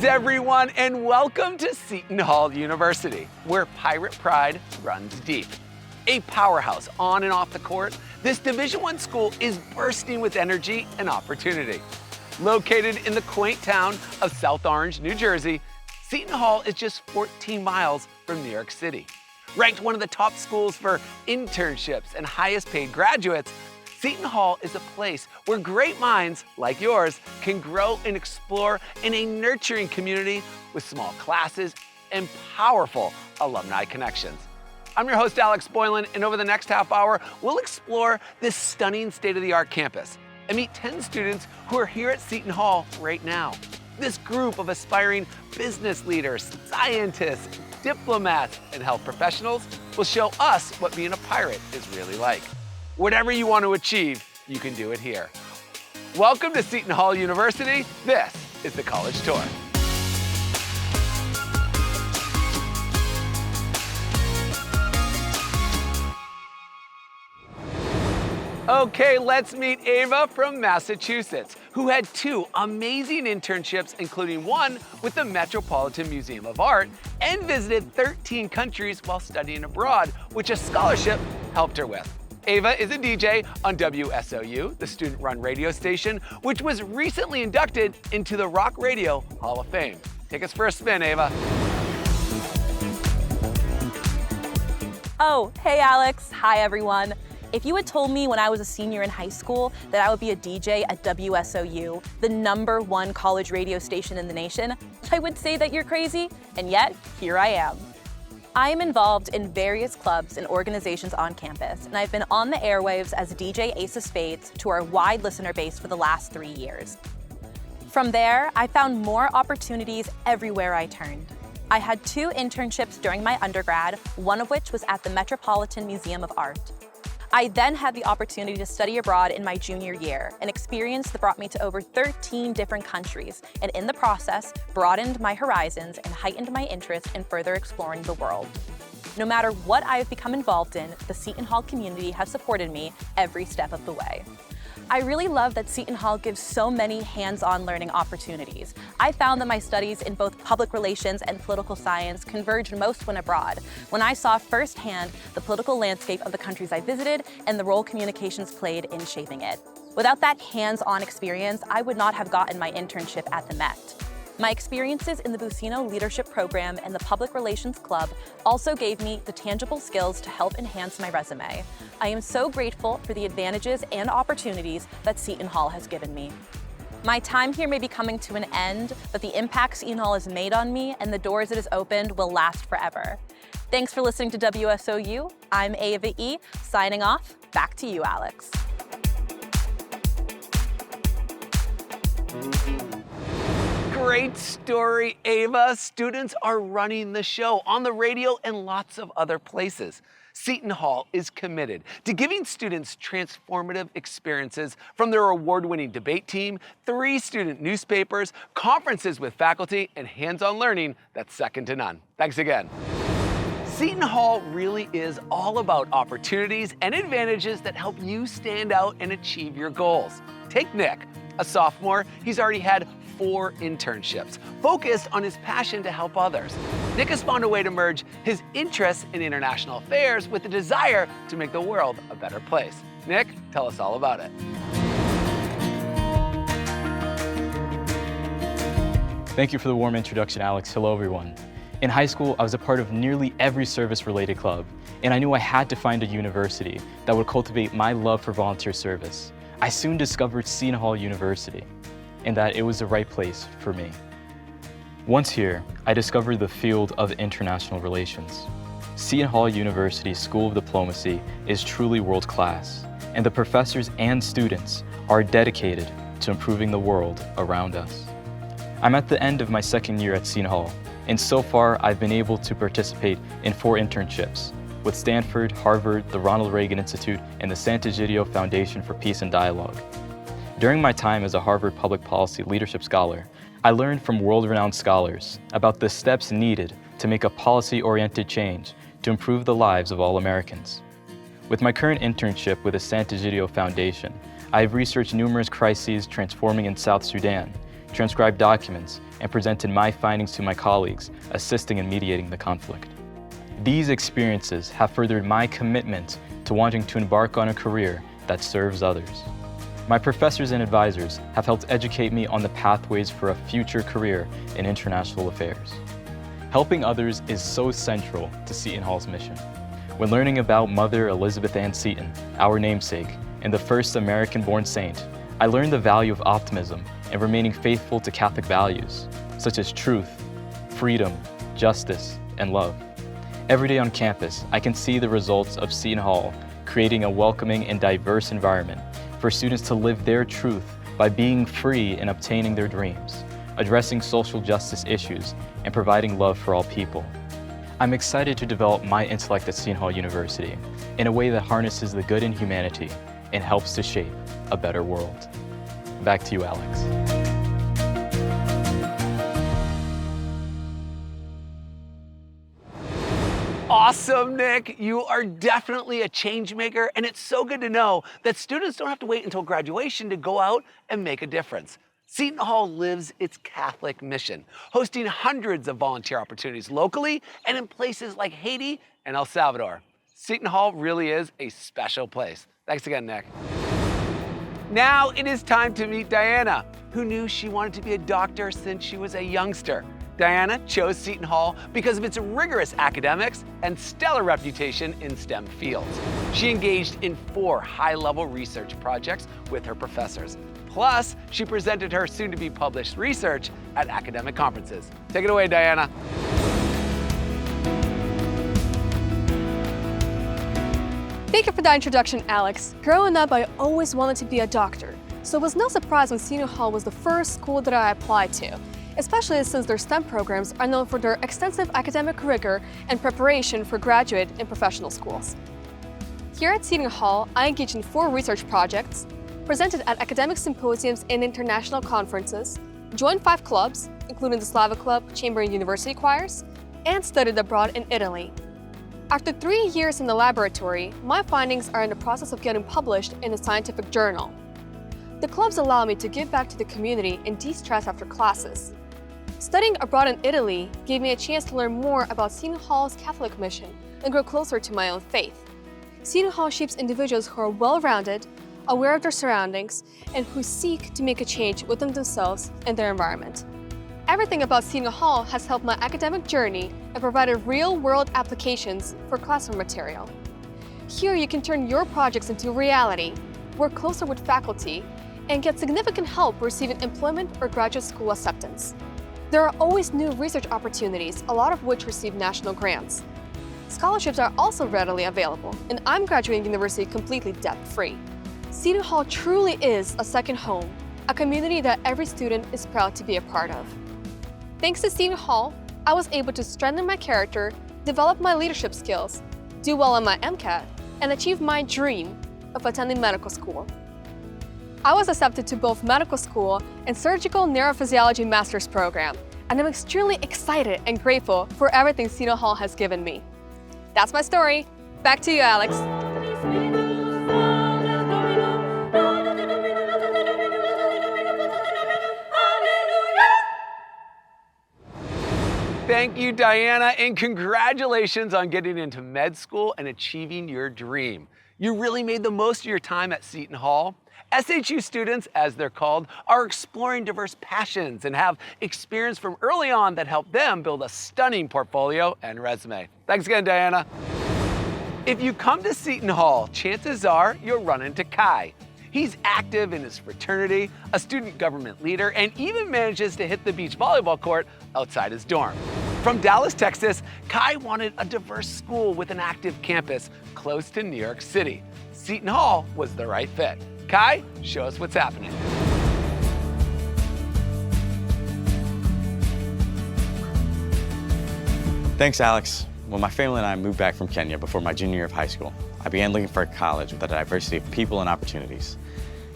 Greetings, everyone, and welcome to Seton Hall University, where pirate pride runs deep. A powerhouse on and off the court, this Division I school is bursting with energy and opportunity. Located in the quaint town of South Orange, New Jersey, Seton Hall is just 14 miles from New York City. Ranked one of the top schools for internships and highest paid graduates, Seton Hall is a place where great minds like yours can grow and explore in a nurturing community with small classes and powerful alumni connections. I'm your host, Alex Boylan, and over the next half hour, we'll explore this stunning state-of-the-art campus and meet 10 students who are here at Seton Hall right now. This group of aspiring business leaders, scientists, diplomats, and health professionals will show us what being a pirate is really like. Whatever you want to achieve, you can do it here. Welcome to Seton Hall University. This is the College Tour. Okay, let's meet Ava from Massachusetts, who had 2 amazing internships, including one with the Metropolitan Museum of Art, and visited 13 countries while studying abroad, which a scholarship helped her with. Ava is a DJ on WSOU, the student-run radio station, which was recently inducted into the Rock Radio Hall of Fame. Take us for a spin, Ava. Oh, hey Alex. Hi everyone. If you had told me when I was a senior in high school that I would be a DJ at WSOU, the #1 college radio station in the nation, I would say that you're crazy, and yet here I am. I am involved in various clubs and organizations on campus, and I've been on the airwaves as DJ Ace of Spades to our wide listener base for the last 3 years. From there, I found more opportunities everywhere I turned. I had 2 internships during my undergrad, one of which was at the Metropolitan Museum of Art. I then had the opportunity to study abroad in my junior year, an experience that brought me to over 13 different countries, and in the process, broadened my horizons and heightened my interest in further exploring the world. No matter what I've become involved in, the Seton Hall community has supported me every step of the way. I really love that Seton Hall gives so many hands-on learning opportunities. I found that my studies in both public relations and political science converged most when abroad, when I saw firsthand the political landscape of the countries I visited and the role communications played in shaping it. Without that hands-on experience, I would not have gotten my internship at the Met. My experiences in the Buccino Leadership Program and the Public Relations Club also gave me the tangible skills to help enhance my resume. I am so grateful for the advantages and opportunities that Seton Hall has given me. My time here may be coming to an end, but the impact Seton Hall has made on me and the doors it has opened will last forever. Thanks for listening to WSOU. I'm Ava E. Signing off. Back to you, Alex. Great story, Ava. Students are running the show on the radio and lots of other places. Seton Hall is committed to giving students transformative experiences from their award-winning debate team, 3 student newspapers, conferences with faculty, and hands-on learning that's second to none. Thanks again. Seton Hall really is all about opportunities and advantages that help you stand out and achieve your goals. Take Nick, a sophomore. He's already had 4 internships, focused on his passion to help others. Nick has found a way to merge his interest in international affairs with the desire to make the world a better place. Nick, tell us all about it. Thank you for the warm introduction, Alex. Hello, everyone. In high school, I was a part of nearly every service-related club, and I knew I had to find a university that would cultivate my love for volunteer service. I soon discovered Seton Hall University, and that it was the right place for me. Once here, I discovered the field of international relations. Seton Hall University's School of Diplomacy is truly world-class, and the professors and students are dedicated to improving the world around us. I'm at the end of my second year at Seton Hall, and so far I've been able to participate in 4 internships with Stanford, Harvard, the Ronald Reagan Institute, and the Sant'Egidio Foundation for Peace and Dialogue. During my time as a Harvard Public Policy Leadership Scholar, I learned from world-renowned scholars about the steps needed to make a policy-oriented change to improve the lives of all Americans. With my current internship with the Sant'Egidio Foundation, I have researched numerous crises transforming in South Sudan, transcribed documents, and presented my findings to my colleagues, assisting in mediating the conflict. These experiences have furthered my commitment to wanting to embark on a career that serves others. My professors and advisors have helped educate me on the pathways for a future career in international affairs. Helping others is so central to Seton Hall's mission. When learning about Mother Elizabeth Ann Seton, our namesake, and the first American-born saint, I learned the value of optimism and remaining faithful to Catholic values, such as truth, freedom, justice, and love. Every day on campus, I can see the results of Seton Hall creating a welcoming and diverse environment for students to live their truth by being free and obtaining their dreams, addressing social justice issues, and providing love for all people. I'm excited to develop my intellect at Seton Hall University in a way that harnesses the good in humanity and helps to shape a better world. Back to you, Alex. Awesome, Nick. You are definitely a change maker, and it's so good to know that students don't have to wait until graduation to go out and make a difference. Seton Hall lives its Catholic mission, hosting hundreds of volunteer opportunities locally and in places like Haiti and El Salvador. Seton Hall really is a special place. Thanks again, Nick. Now it is time to meet Diana, who knew she wanted to be a doctor since she was a youngster. Diana chose Seton Hall because of its rigorous academics and stellar reputation in STEM fields. She engaged in 4 high-level research projects with her professors. Plus, she presented her soon-to-be published research at academic conferences. Take it away, Diana. Thank you for that introduction, Alex. Growing up, I always wanted to be a doctor, so it was no surprise when Seton Hall was the first school that I applied to, especially since their STEM programs are known for their extensive academic rigor and preparation for graduate and professional schools. Here at Seton Hall, I engaged in 4 research projects, presented at academic symposiums and international conferences, joined 5 clubs, including the Slavic Club, Chamber and University choirs, and studied abroad in Italy. After 3 years in the laboratory, my findings are in the process of getting published in a scientific journal. The clubs allow me to give back to the community and de-stress after classes. Studying abroad in Italy gave me a chance to learn more about Seton Hall's Catholic mission and grow closer to my own faith. Seton Hall shapes individuals who are well-rounded, aware of their surroundings, and who seek to make a change within themselves and their environment. Everything about Seton Hall has helped my academic journey and provided real-world applications for classroom material. Here you can turn your projects into reality, work closer with faculty, and get significant help receiving employment or graduate school acceptance. There are always new research opportunities, a lot of which receive national grants. Scholarships are also readily available, and I'm graduating university completely debt-free. Seton Hall truly is a second home, a community that every student is proud to be a part of. Thanks to Seton Hall, I was able to strengthen my character, develop my leadership skills, do well on my MCAT, and achieve my dream of attending medical school. I was accepted to both medical school and surgical neurophysiology master's program, and I'm extremely excited and grateful for everything Seton Hall has given me. That's my story. Back to you, Alex. Thank you, Diana, and congratulations on getting into med school and achieving your dream. You really made the most of your time at Seton Hall. SHU students, as they're called, are exploring diverse passions and have experience from early on that helped them build a stunning portfolio and resume. Thanks again, Diana. If you come to Seton Hall, chances are you'll run into Kai. He's active in his fraternity, a student government leader, and even manages to hit the beach volleyball court outside his dorm. From Dallas, Texas, Kai wanted a diverse school with an active campus close to New York City. Seton Hall was the right fit. Kai, show us what's happening. Thanks, Alex. When my family and I moved back from Kenya before my junior year of high school, I began looking for a college with a diversity of people and opportunities.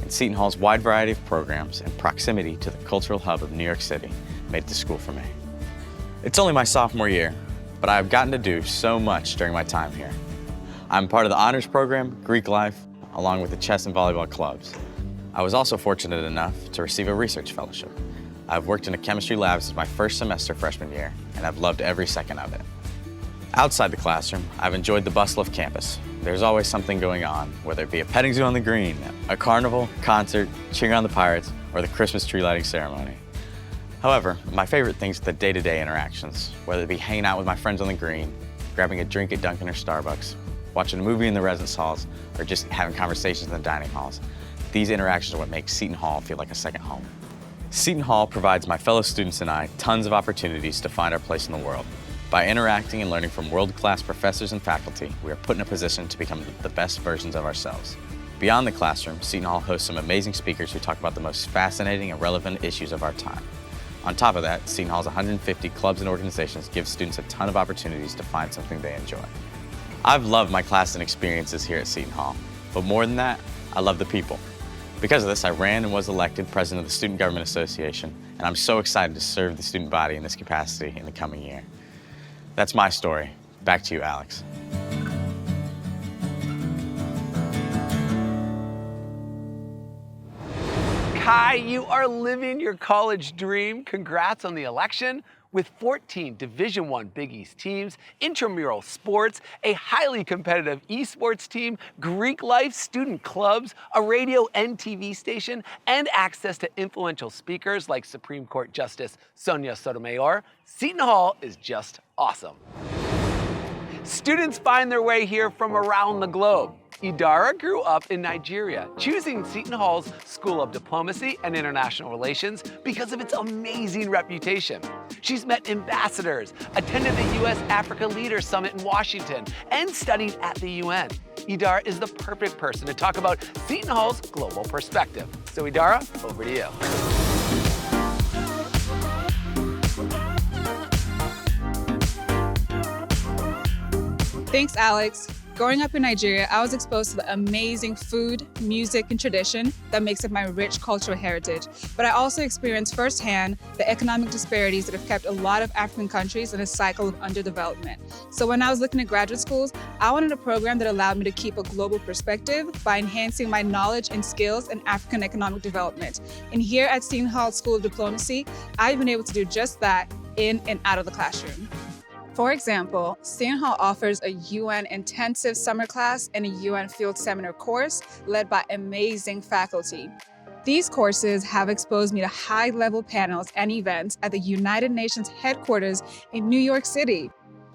And Seton Hall's wide variety of programs and proximity to the cultural hub of New York City made the school for me. It's only my sophomore year, but I've gotten to do so much during my time here. I'm part of the honors program, Greek life, along with the chess and volleyball clubs. I was also fortunate enough to receive a research fellowship. I've worked in a chemistry lab since my first semester freshman year, and I've loved every second of it. Outside the classroom, I've enjoyed the bustle of campus. There's always something going on, whether it be a petting zoo on the green, a carnival, concert, cheering on the Pirates, or the Christmas tree lighting ceremony. However, my favorite things are the day-to-day interactions, whether it be hanging out with my friends on the green, grabbing a drink at Dunkin' or Starbucks, watching a movie in the residence halls, or just having conversations in the dining halls. These interactions are what make Seton Hall feel like a second home. Seton Hall provides my fellow students and I tons of opportunities to find our place in the world. By interacting and learning from world-class professors and faculty, we are put in a position to become the best versions of ourselves. Beyond the classroom, Seton Hall hosts some amazing speakers who talk about the most fascinating and relevant issues of our time. On top of that, Seton Hall's 150 clubs and organizations give students a ton of opportunities to find something they enjoy. I've loved my class and experiences here at Seton Hall, but more than that, I love the people. Because of this, I ran and was elected president of the Student Government Association, and I'm so excited to serve the student body in this capacity in the coming year. That's my story. Back to you, Alex. Kai, you are living your college dream. Congrats on the election. With 14 Division I Big East teams, intramural sports, a highly competitive esports team, Greek life, student clubs, a radio and TV station, and access to influential speakers like Supreme Court Justice Sonia Sotomayor, Seton Hall is just awesome. Students find their way here from around the globe. Idara grew up in Nigeria, choosing Seton Hall's School of Diplomacy and International Relations because of its amazing reputation. She's met ambassadors, attended the U.S. Africa Leaders Summit in Washington, and studied at the UN. Idara is the perfect person to talk about Seton Hall's global perspective. So Idara, over to you. Thanks, Alex. Growing up in Nigeria, I was exposed to the amazing food, music, and tradition that makes up my rich cultural heritage. But I also experienced firsthand the economic disparities that have kept a lot of African countries in a cycle of underdevelopment. So when I was looking at graduate schools, I wanted a program that allowed me to keep a global perspective by enhancing my knowledge and skills in African economic development. And here at Seton Hall School of Diplomacy, I've been able to do just that in and out of the classroom. For example, Seton Hall offers a UN intensive summer class and a UN field seminar course led by amazing faculty. These courses have exposed me to high-level panels and events at the United Nations headquarters in New York City,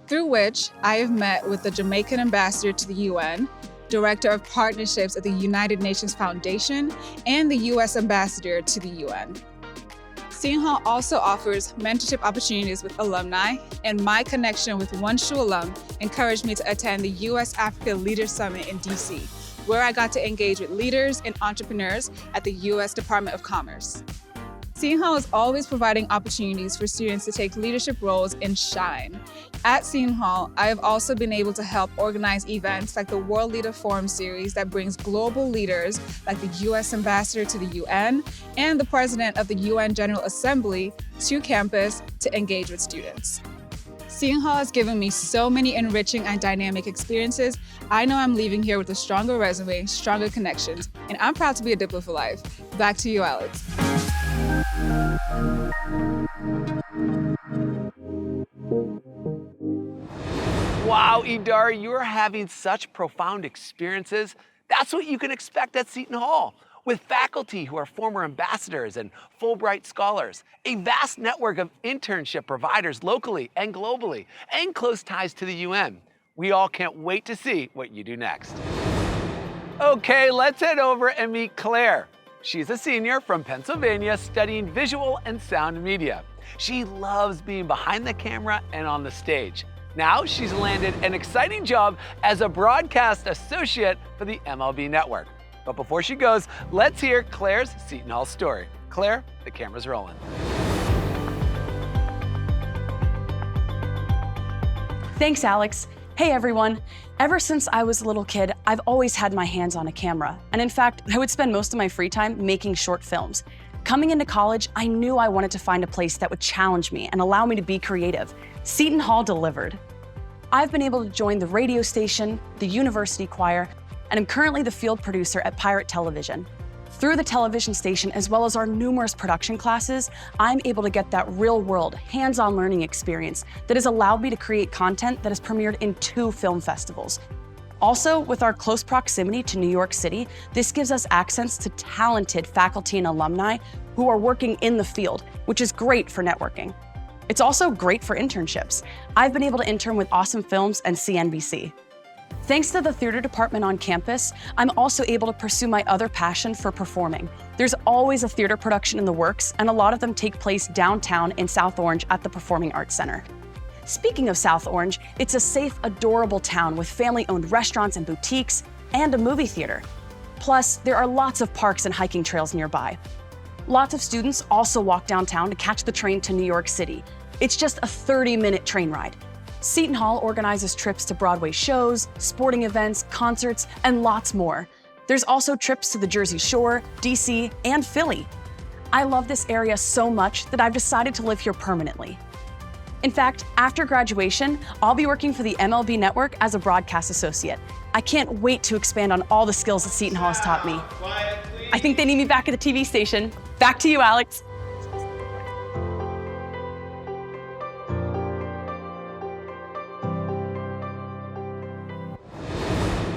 through which I have met with the Jamaican ambassador to the UN, Director of Partnerships at the United Nations Foundation, and the US ambassador to the UN. Seton Hall also offers mentorship opportunities with alumni, and my connection with One Shoe alum encouraged me to attend the US Africa Leaders Summit in DC, where I got to engage with leaders and entrepreneurs at the US Department of Commerce. Seton Hall is always providing opportunities for students to take leadership roles and shine. At Seton Hall, I have also been able to help organize events like the World Leader Forum series that brings global leaders like the US Ambassador to the UN and the President of the UN General Assembly to campus to engage with students. Seton Hall has given me so many enriching and dynamic experiences. I know I'm leaving here with a stronger resume, stronger connections, and I'm proud to be a Diplo for life. Back to you, Alex. Wow, Idara, you're having such profound experiences. That's what you can expect at Seton Hall, with faculty who are former ambassadors and Fulbright scholars, a vast network of internship providers locally and globally, and close ties to the UN. We all can't wait to see what you do next. Okay, let's head over and meet Claire. She's a senior from Pennsylvania studying visual and sound media. She loves being behind the camera and on the stage. Now she's landed an exciting job as a broadcast associate for the MLB network. But before she goes, let's hear Claire's Seton Hall story. Claire, the camera's rolling. Thanks, Alex. Hey everyone. Ever since I was a little kid, I've always had my hands on a camera. And in fact, I would spend most of my free time making short films. Coming into college, I knew I wanted to find a place that would challenge me and allow me to be creative. Seton Hall delivered. I've been able to join the radio station, the university choir, and I'm currently the field producer at Pirate Television. Through the television station, as well as our numerous production classes, I'm able to get that real-world, hands-on learning experience that has allowed me to create content that has premiered in 2 film festivals. Also, with our close proximity to New York City, this gives us access to talented faculty and alumni who are working in the field, which is great for networking. It's also great for internships. I've been able to intern with awesome films and CNBC. Thanks to the theater department on campus, I'm also able to pursue my other passion for performing. There's always a theater production in the works, and a lot of them take place downtown in South Orange at the Performing Arts Center. Speaking of South Orange, it's a safe, adorable town with family-owned restaurants and boutiques, and a movie theater. Plus, there are lots of parks and hiking trails nearby. Lots of students also walk downtown to catch the train to New York City. It's just a 30-minute train ride. Seton Hall organizes trips to Broadway shows, sporting events, concerts, and lots more. There's also trips to the Jersey Shore, DC, and Philly. I love this area so much that I've decided to live here permanently. In fact, after graduation, I'll be working for the MLB Network as a broadcast associate. I can't wait to expand on all the skills that Seton Hall has taught me. I think they need me back at the TV station. Back to you, Alex.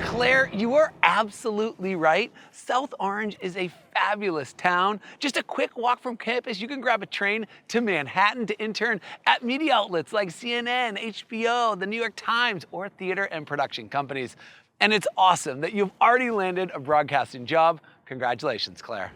Claire, you are absolutely right. South Orange is a fabulous town. Just a quick walk from campus, you can grab a train to Manhattan to intern at media outlets like CNN, HBO, the New York Times, or theater and production companies. And it's awesome that you've already landed a broadcasting job. Congratulations, Claire.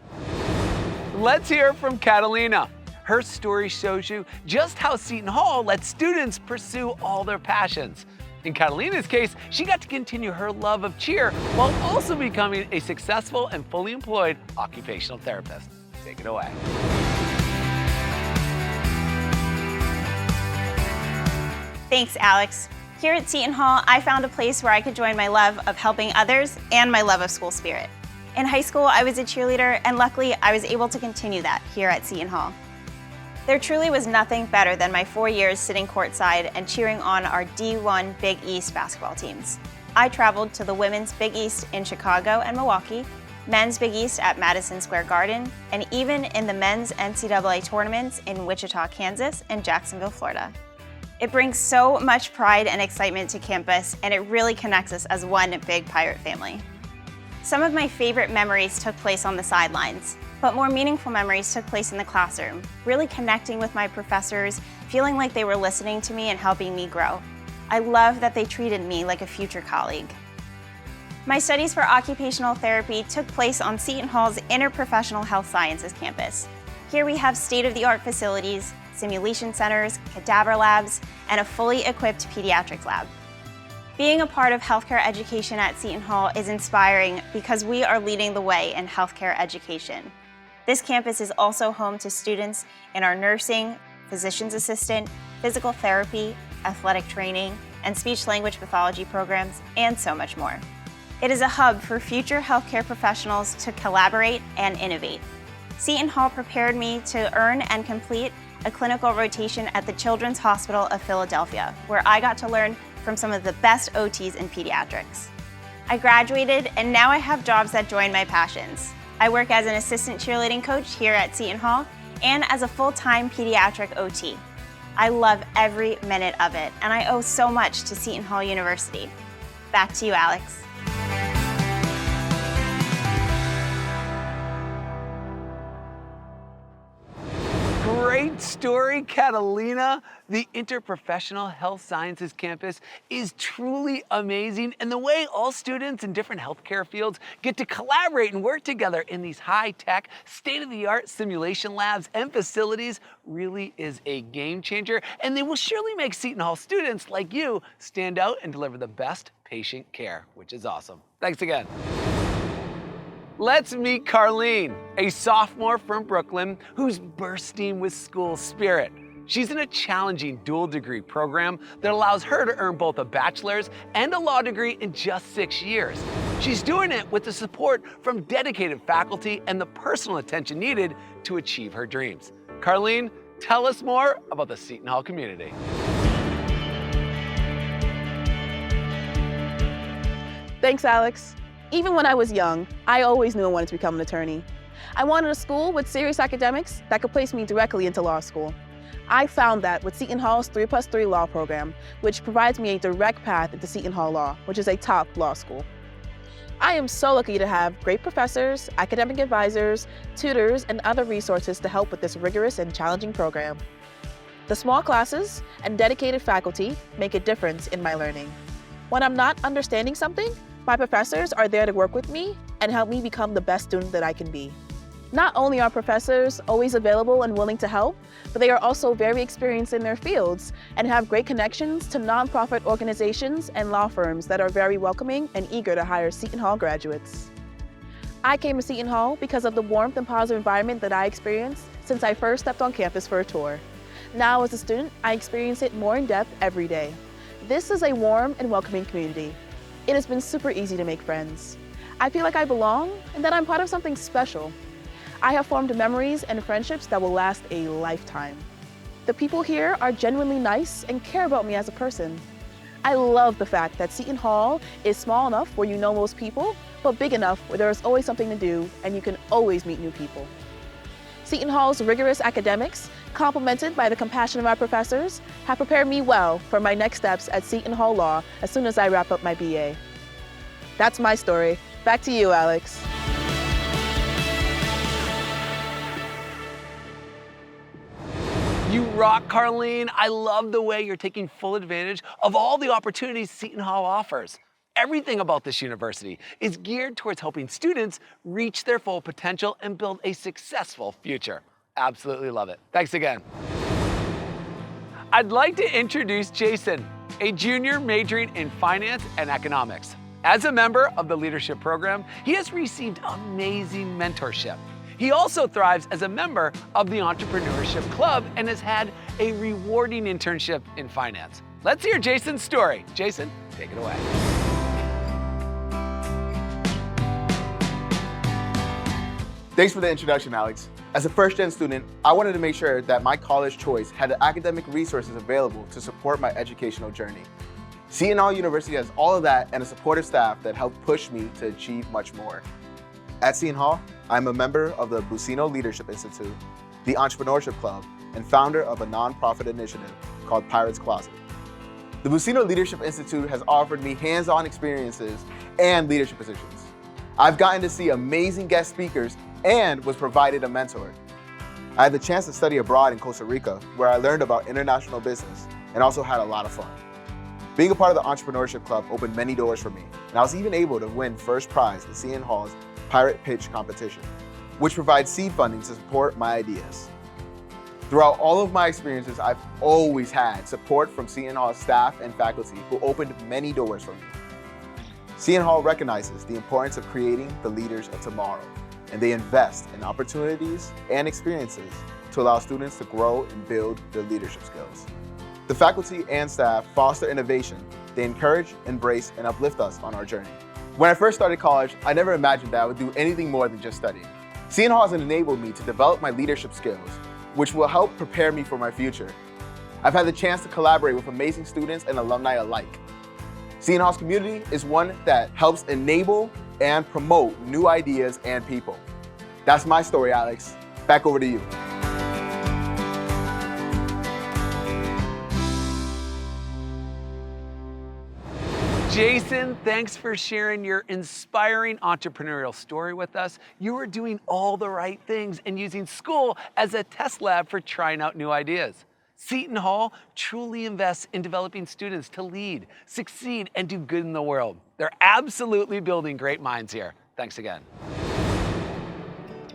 Let's hear from Catalina. Her story shows you just how Seton Hall lets students pursue all their passions. In Catalina's case, she got to continue her love of cheer while also becoming a successful and fully employed occupational therapist. Take it away. Thanks, Alex. Here at Seton Hall, I found a place where I could join my love of helping others and my love of school spirit. In high school, I was a cheerleader, and luckily, I was able to continue that here at Seton Hall. There truly was nothing better than my 4 years sitting courtside and cheering on our D1 Big East basketball teams. I traveled to the women's Big East in Chicago and Milwaukee, men's Big East at Madison Square Garden, and even in the men's NCAA tournaments in Wichita, Kansas, and Jacksonville, Florida. It brings so much pride and excitement to campus, and it really connects us as one big Pirate family. Some of my favorite memories took place on the sidelines, but more meaningful memories took place in the classroom, really connecting with my professors, feeling like they were listening to me and helping me grow. I love that they treated me like a future colleague. My studies for occupational therapy took place on Seton Hall's Interprofessional Health Sciences campus. Here we have state-of-the-art facilities, simulation centers, cadaver labs, and a fully equipped pediatrics lab. Being a part of healthcare education at Seton Hall is inspiring because we are leading the way in healthcare education. This campus is also home to students in our nursing, physician's assistant, physical therapy, athletic training, and speech-language pathology programs, and so much more. It is a hub for future healthcare professionals to collaborate and innovate. Seton Hall prepared me to earn and complete a clinical rotation at the Children's Hospital of Philadelphia, where I got to learn from some of the best OTs in pediatrics. I graduated, and now I have jobs that join my passions. I work as an assistant cheerleading coach here at Seton Hall and as a full-time pediatric OT. I love every minute of it, and I owe so much to Seton Hall University. Back to you, Alex. Great story, Catalina. The Interprofessional Health Sciences campus is truly amazing, and the way all students in different healthcare fields get to collaborate and work together in these high-tech, state-of-the-art simulation labs and facilities really is a game changer, and they will surely make Seton Hall students like you stand out and deliver the best patient care, which is awesome. Thanks again. Let's meet Carlene, a sophomore from Brooklyn who's bursting with school spirit. She's in a challenging dual degree program that allows her to earn both a bachelor's and a law degree in just 6 years. She's doing it with the support from dedicated faculty and the personal attention needed to achieve her dreams. Carlene, tell us more about the Seton Hall community. Thanks, Alex. Even when I was young, I always knew I wanted to become an attorney. I wanted a school with serious academics that could place me directly into law school. I found that with Seton Hall's 3+3 law program, which provides me a direct path into Seton Hall Law, which is a top law school. I am so lucky to have great professors, academic advisors, tutors, and other resources to help with this rigorous and challenging program. The small classes and dedicated faculty make a difference in my learning. When I'm not understanding something, my professors are there to work with me and help me become the best student that I can be. Not only are professors always available and willing to help, but they are also very experienced in their fields and have great connections to nonprofit organizations and law firms that are very welcoming and eager to hire Seton Hall graduates. I came to Seton Hall because of the warmth and positive environment that I experienced since I first stepped on campus for a tour. Now as a student, I experience it more in depth every day. This is a warm and welcoming community. It has been super easy to make friends. I feel like I belong and that I'm part of something special. I have formed memories and friendships that will last a lifetime. The people here are genuinely nice and care about me as a person. I love the fact that Seton Hall is small enough where you know most people, but big enough where there is always something to do and you can always meet new people. Seton Hall's rigorous academics, complemented by the compassion of our professors, have prepared me well for my next steps at Seton Hall Law as soon as I wrap up my BA. That's my story. Back to you, Alex. You rock, Carlene. I love the way you're taking full advantage of all the opportunities Seton Hall offers. Everything about this university is geared towards helping students reach their full potential and build a successful future. Absolutely love it. Thanks again. I'd like to introduce Jason, a junior majoring in finance and economics. As a member of the leadership program, he has received amazing mentorship. He also thrives as a member of the Entrepreneurship Club and has had a rewarding internship in finance. Let's hear Jason's story. Jason, take it away. Thanks for the introduction, Alex. As a first-gen student, I wanted to make sure that my college choice had the academic resources available to support my educational journey. Seton Hall University has all of that and a supportive staff that helped push me to achieve much more. At Seton Hall, I'm a member of the Buccino Leadership Institute, the Entrepreneurship Club, and founder of a nonprofit initiative called Pirates Closet. The Buccino Leadership Institute has offered me hands-on experiences and leadership positions. I've gotten to see amazing guest speakers and was provided a mentor. I had the chance to study abroad in Costa Rica, where I learned about international business and also had a lot of fun. Being a part of the Entrepreneurship Club opened many doors for me, and I was even able to win first prize in Seton Hall's Pirate Pitch competition, which provides seed funding to support my ideas. Throughout all of my experiences, I've always had support from Seton Hall staff and faculty who opened many doors for me. Seton Hall recognizes the importance of creating the leaders of tomorrow, and they invest in opportunities and experiences to allow students to grow and build their leadership skills. The faculty and staff foster innovation. They encourage, embrace, and uplift us on our journey. When I first started college, I never imagined that I would do anything more than just studying. Seton Hall has enabled me to develop my leadership skills, which will help prepare me for my future. I've had the chance to collaborate with amazing students and alumni alike. Seton Hall's community is one that helps enable and promote new ideas and people. That's my story, Alex. Back over to you. Jason, thanks for sharing your inspiring entrepreneurial story with us. You are doing all the right things and using school as a test lab for trying out new ideas. Seton Hall truly invests in developing students to lead, succeed, and do good in the world. They're absolutely building great minds here. Thanks again.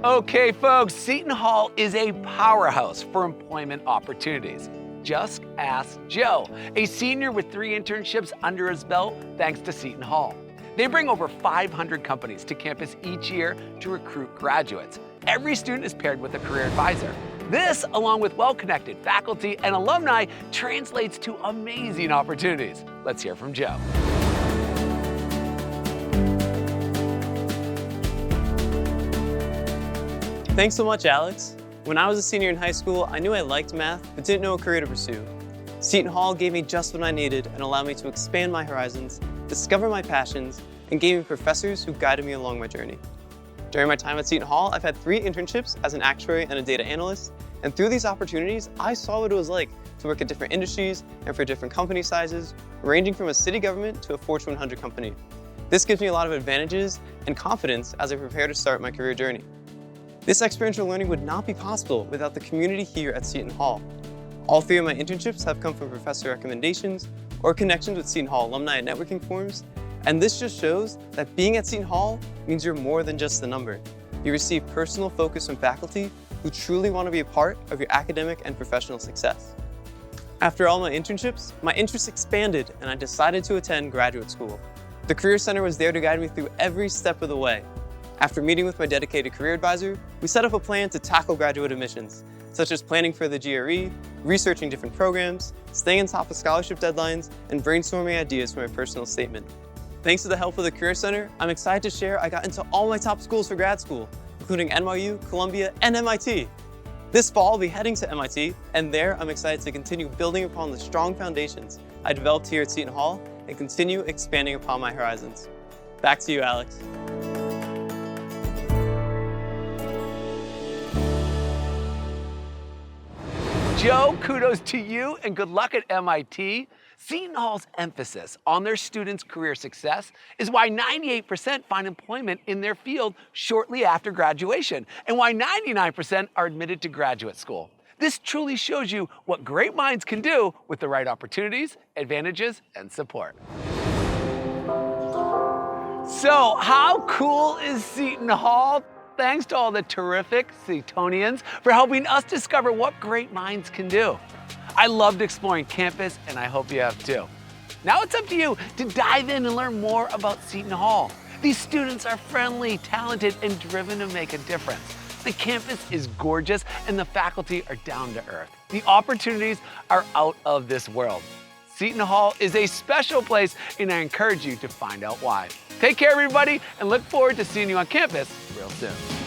Okay, folks, Seton Hall is a powerhouse for employment opportunities. Just ask Joe, a senior with 3 internships under his belt thanks to Seton Hall. They bring over 500 companies to campus each year to recruit graduates. Every student is paired with a career advisor. This, along with well-connected faculty and alumni, translates to amazing opportunities. Let's hear from Joe. Thanks so much, Alex. When I was a senior in high school, I knew I liked math, but didn't know a career to pursue. Seton Hall gave me just what I needed and allowed me to expand my horizons, discover my passions, and gave me professors who guided me along my journey. During my time at Seton Hall, I've had 3 internships as an actuary and a data analyst, and through these opportunities, I saw what it was like to work at different industries and for different company sizes, ranging from a city government to a Fortune 100 company. This gives me a lot of advantages and confidence as I prepare to start my career journey. This experiential learning would not be possible without the community here at Seton Hall. All 3 of my internships have come from professor recommendations or connections with Seton Hall alumni and networking forums, and this just shows that being at Seton Hall means you're more than just a number. You receive personal focus from faculty who truly want to be a part of your academic and professional success. After all my internships, my interests expanded and I decided to attend graduate school. The Career Center was there to guide me through every step of the way. After meeting with my dedicated career advisor, we set up a plan to tackle graduate admissions, such as planning for the GRE, researching different programs, staying on top of scholarship deadlines, and brainstorming ideas for my personal statement. Thanks to the help of the Career Center, I'm excited to share I got into all my top schools for grad school, including NYU, Columbia, and MIT. This fall, I'll be heading to MIT, and there I'm excited to continue building upon the strong foundations I developed here at Seton Hall and continue expanding upon my horizons. Back to you, Alex. Joe, kudos to you and good luck at MIT. Seton Hall's emphasis on their students' career success is why 98% find employment in their field shortly after graduation, and why 99% are admitted to graduate school. This truly shows you what great minds can do with the right opportunities, advantages, and support. So, how cool is Seton Hall? Thanks to all the terrific Setonians for helping us discover what great minds can do. I loved exploring campus, and I hope you have too. Now it's up to you to dive in and learn more about Seton Hall. These students are friendly, talented, and driven to make a difference. The campus is gorgeous, and the faculty are down to earth. The opportunities are out of this world. Seton Hall is a special place, and I encourage you to find out why. Take care, everybody, and look forward to seeing you on campus real soon.